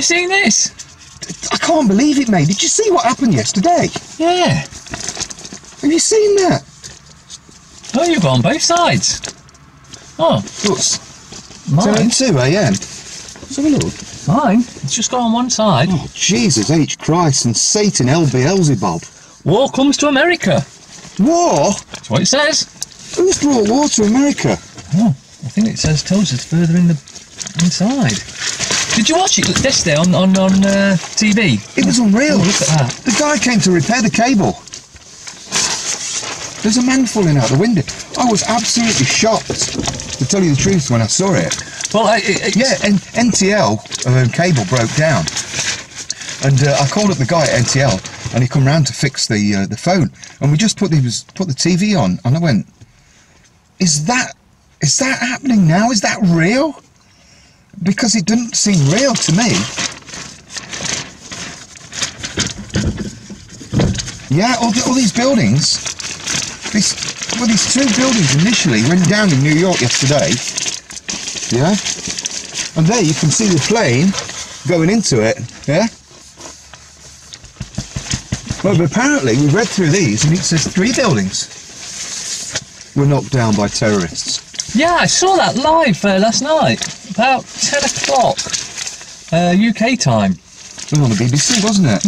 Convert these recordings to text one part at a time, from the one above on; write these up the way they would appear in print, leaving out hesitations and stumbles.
seen this? I can't believe it, mate. Did you see what happened yesterday? Yeah. Have you seen that? Oh, you've got on both sides. Oh, What's mine. 10:02 a.m. Let's have a look. Mine. It's just got on one side. Oh, Jesus H. Christ and Satan L. Beelzebub. War comes to America. War? That's what it says. Who's brought war to America? Oh, I think it says tells us further in the inside. Did you watch it yesterday on TV? It was unreal. Oh, look at that. The guy came to repair the cable. There's a man falling out the window. I was absolutely shocked, to tell you the truth, when I saw it. Well, and NTL cable broke down, and I called up the guy at NTL, and he come round to fix the phone, and we just put the TV on, and I went, "Is that happening now? Is that real?" Because it didn't seem real to me. Yeah, all these buildings. These two buildings initially went down in New York yesterday. Yeah, and there you can see the plane going into it. Yeah. Well, but apparently we read through these, and it says 3 buildings were knocked down by terrorists. yeah, I saw that live last night, about 10 o'clock UK time. It was on the BBC, wasn't it?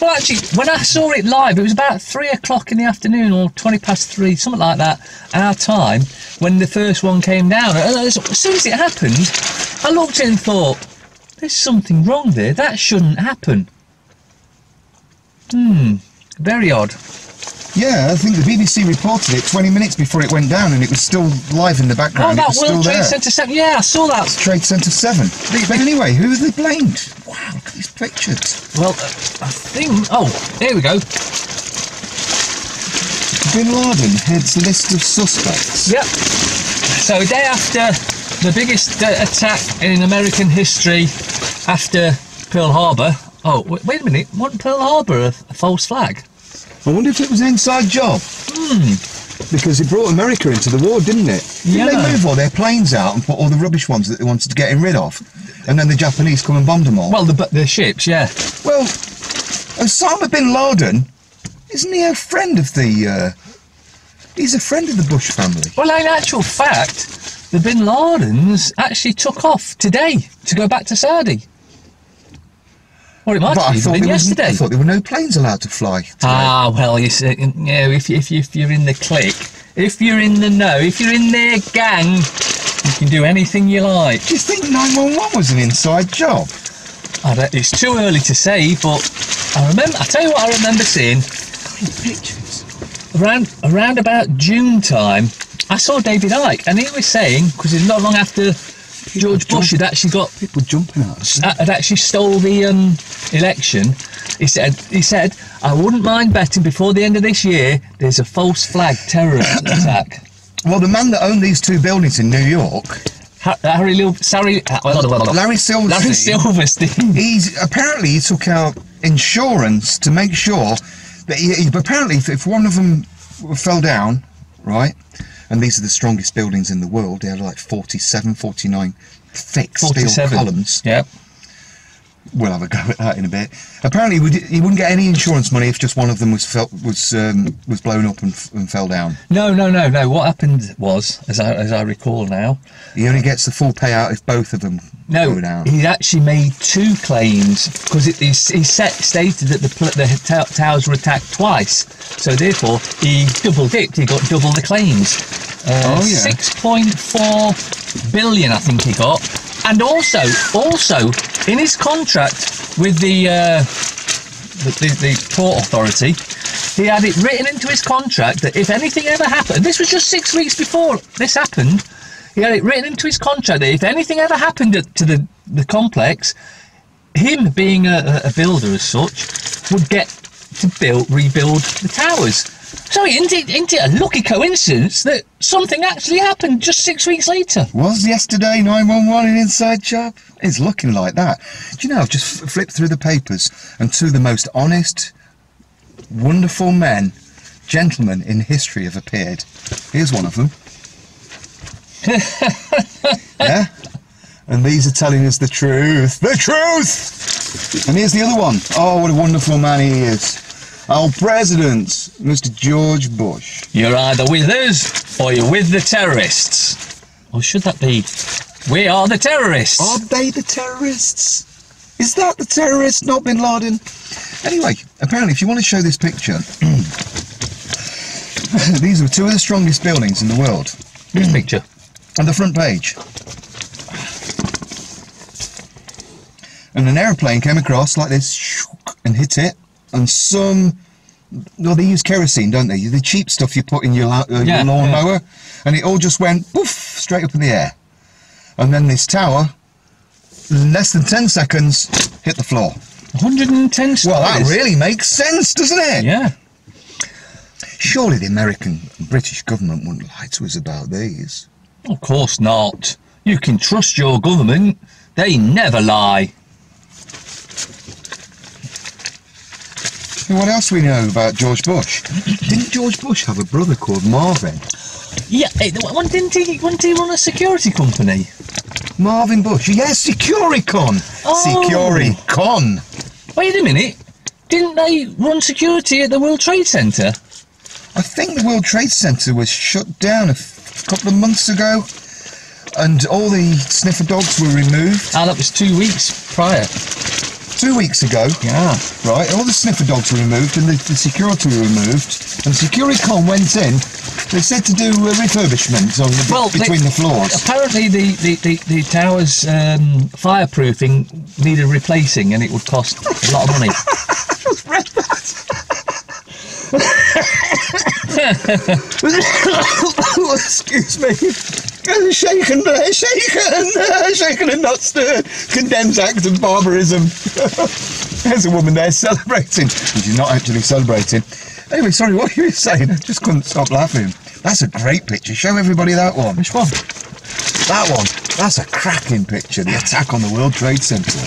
Well, actually, when I saw it live, it was about 3 o'clock in the afternoon, or 3:20, something like that, our time, when the first one came down. And as soon as it happened, I looked at it and thought, there's something wrong there. That shouldn't happen. Very odd. Yeah, I think the BBC reported it 20 minutes before it went down, and it was still live in the Oh, background. that it was World still Trade there. Center 7. Yeah, I saw that. Trade Center 7. But anyway, who are they blamed? Wow, look at these pictures. Well, I think... Oh, here we go. Bin Laden heads list of suspects. Yep. So, a day after the biggest attack in American history after Pearl Harbor... Oh, wait a minute. Wasn't Pearl Harbor a false flag? I wonder if it was an inside job. Because it brought America into the war, didn't it? Didn't they move all their planes out and put all the rubbish ones that they wanted to get rid of? And then the Japanese come and bombed them all? Well, the ships, yeah. Well, Osama bin Laden, isn't he a friend of the... he's a friend of the Bush family. Well, in actual fact, the bin Ladens actually took off today to go back to Saudi. Or it might have even been yesterday. I thought there were no planes allowed to fly today. Ah, well, you see, if you're in the clique, if you're in the know, if you're in their gang, you can do anything you like. Do you think 911 was an inside job? It's too early to say, but I tell you what I remember seeing. Pictures. Around about June time, I saw David Icke, and he was saying, because it's not long after George Bush had actually got people jumping out. Had actually stole the election. He said, I wouldn't mind betting before the end of this year there's a false flag terrorist attack. Well, the man that owned these 2 buildings in New York, Larry Silverstein. Apparently he took out insurance to make sure that apparently if one of them fell down, right, and these are the strongest buildings in the world, they had like 47, 49 thick steel columns. Yep. We'll have a go at that in a bit. Apparently he wouldn't get any insurance money if just one of them was blown up and fell down. No. What happened was, as I recall now, he only gets the full payout if both of them go down. He actually made 2 claims because he stated that the towers were attacked twice, so therefore he double dipped. He got double the claims. 6.4 billion, I think he got. And also, in his contract with the Port Authority, he had it written into his contract that if anything ever happened, and this was just 6 weeks before this happened, he had it written into his contract that if anything ever happened to the complex, him being a builder as such, would get to rebuild the towers. So isn't it a lucky coincidence that something actually happened just 6 weeks later? Was yesterday 911 an inside job? It's looking like that. Do you know, I've just flipped through the papers, and 2 of the most honest, wonderful gentlemen in history have appeared. Here's one of them. Yeah? And these are telling us the truth. The truth! And here's the other one. Oh, what a wonderful man he is. Our president, Mr. George Bush. You're either with us or you're with the terrorists. Or should that be, we are the terrorists? Are they the terrorists? Is that the terrorist, not Bin Laden? Anyway, apparently, if you want to show this picture, these are two of the strongest buildings in the world. This picture. On the front page. And an aeroplane came across like this and hit it. And some, well, they use kerosene, don't they? The cheap stuff you put in your lawnmower. And it all just went poof, straight up in the air. And then this tower, in less than 10 seconds, hit the floor. 110 stories. Well, that really makes sense, doesn't it? Yeah. Surely the American and British government wouldn't lie to us about these. Of course not. You can trust your government. They never lie. And what else we know about George Bush? Didn't George Bush have a brother called Marvin? Yeah, didn't he run a security company? Marvin Bush, yes, Securicon. Oh. Securicon. Wait a minute. Didn't they run security at the World Trade Center? I think the World Trade Center was shut down a couple of months ago, and all the sniffer dogs were removed. Ah, that was 2 weeks prior. 2 weeks ago. Yeah. Right, all the sniffer dogs were removed and the security were removed, and Securicon went in. They said to do refurbishment on between the floors. Apparently the tower's fireproofing needed replacing, and it would cost a lot of money. I just read that. Excuse me. Shaken and not stirred. Condemns act of barbarism. There's a woman there celebrating. She's not actually celebrating. Anyway, sorry, what were you saying? I just couldn't stop laughing. That's a great picture. Show everybody that one. Which one? That one. That's a cracking picture. The attack on the World Trade Center.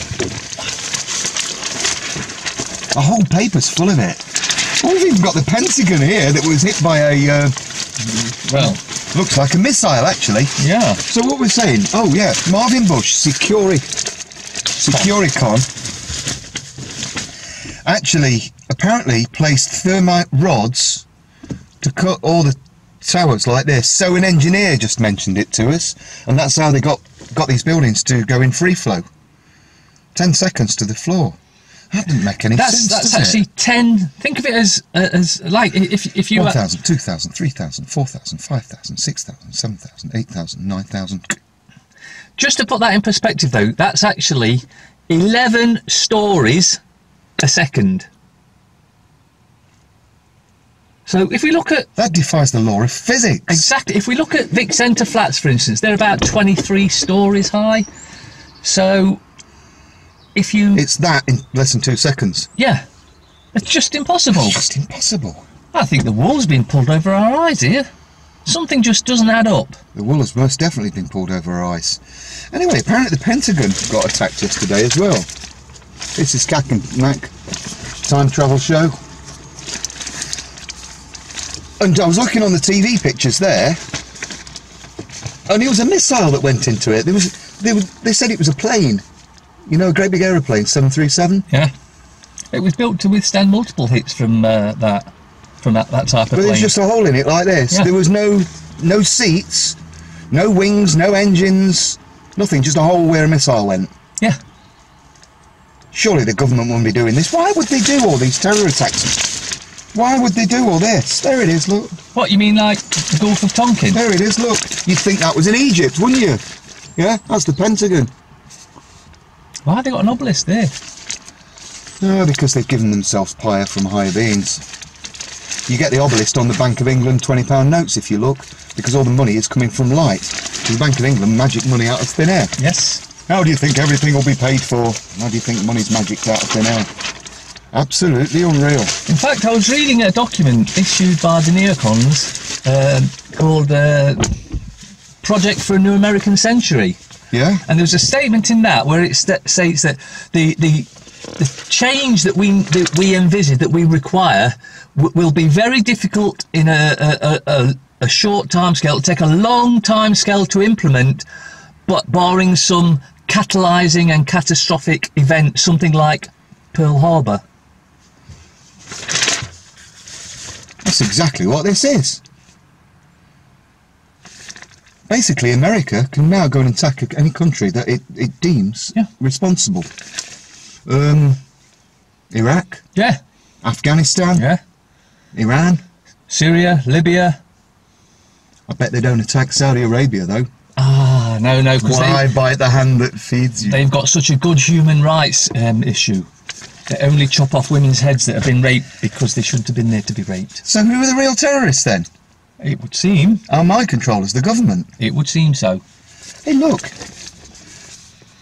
The whole paper's full of it. Oh, we've even got the Pentagon here that was hit by a... well, looks like a missile, actually. Yeah. So what we're saying... Oh, yeah. Marvin Bush, Securicon... actually, apparently placed thermite rods to cut all the towers like this. So an engineer just mentioned it to us, and that's how they got these buildings to go in free flow. 10 seconds to the floor. That didn't make any sense. That's actually 10. Think of it as like if you 1,000, 2,000, 3,000, 4,000, 5,000, 6,000, 7,000, 8,000, 9,000. Just to put that in perspective, though, that's actually 11 stories a second. So if we look at... That defies the law of physics. Exactly. If we look at Vic Centre Flats, for instance, they're about 23 stories high. So if you... It's that in less than 2 seconds. Yeah. It's just impossible. It's just impossible. I think the wool's been pulled over our eyes here. Something just doesn't add up. The wool has most definitely been pulled over our eyes. Anyway, apparently the Pentagon got attacked yesterday as well. This is KaK and Mac time travel show. And I was looking on the TV pictures there, and it was a missile that went into it. They said it was a plane. You know, a great big aeroplane, 737. Yeah. It was built to withstand multiple hits from that type of plane. But there's just a hole in it like this. Yeah. There was no seats, no wings, no engines, nothing. Just a hole where a missile went. Yeah. Surely the government wouldn't be doing this. Why would they do all these terror attacks? Why would they do all this? There it is, look. What, you mean like the Gulf of Tonkin? There it is, look. You'd think that was in Egypt, wouldn't you? Yeah, that's the Pentagon. Why have they got an obelisk there? No, because they've given themselves power from higher beings. You get the obelisk on the Bank of England £20 notes if you look, because all the money is coming from light. The Bank of England magic money out of thin air. Yes. How do you think everything will be paid for? How do you think money's magicked out of thin air? Absolutely unreal. In fact, I was reading a document issued by the neocons called Project for a New American Century. Yeah. And there was a statement in that where it states that the change that we envisage, that we require, will be very difficult in a short time scale. It'll take a long time scale to implement, but barring some catalysing and catastrophic event, something like Pearl Harbor. That's exactly what this is. Basically, America can now go and attack any country that it deems responsible. Iraq, Yeah, Afghanistan, yeah. Iran. Syria, Libya. I bet they don't attack Saudi Arabia though. Ah, no, because Why bite the hand that feeds you? they've got such a good human rights issue. They only chop off women's heads that have been raped because they shouldn't have been there to be raped. So who are the real terrorists then? It would seem. Our mind controllers, the government. It would seem so. Hey, look.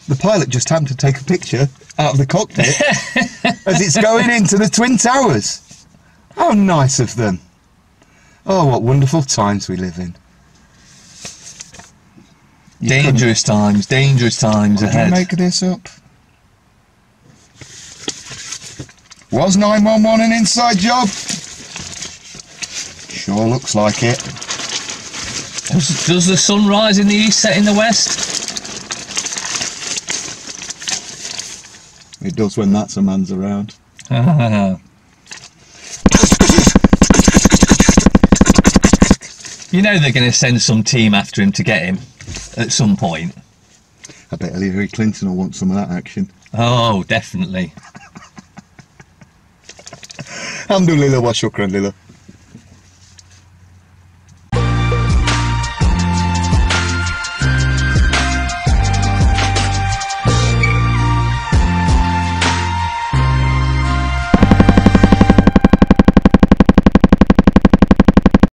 The pilot just happened to take a picture out of the cockpit as it's going into the Twin Towers. How nice of them. Oh, what wonderful times we live in. Dangerous times Could ahead. you make this up? Was 911 an inside job? Sure looks like it. Does the sun rise in the east, set in the west? It does when that's a man's around. You know they're going to send some team after him to get him at some point. I bet Hillary Clinton will want some of that action. Oh, definitely. Alhamdulillah wa shukran lillah.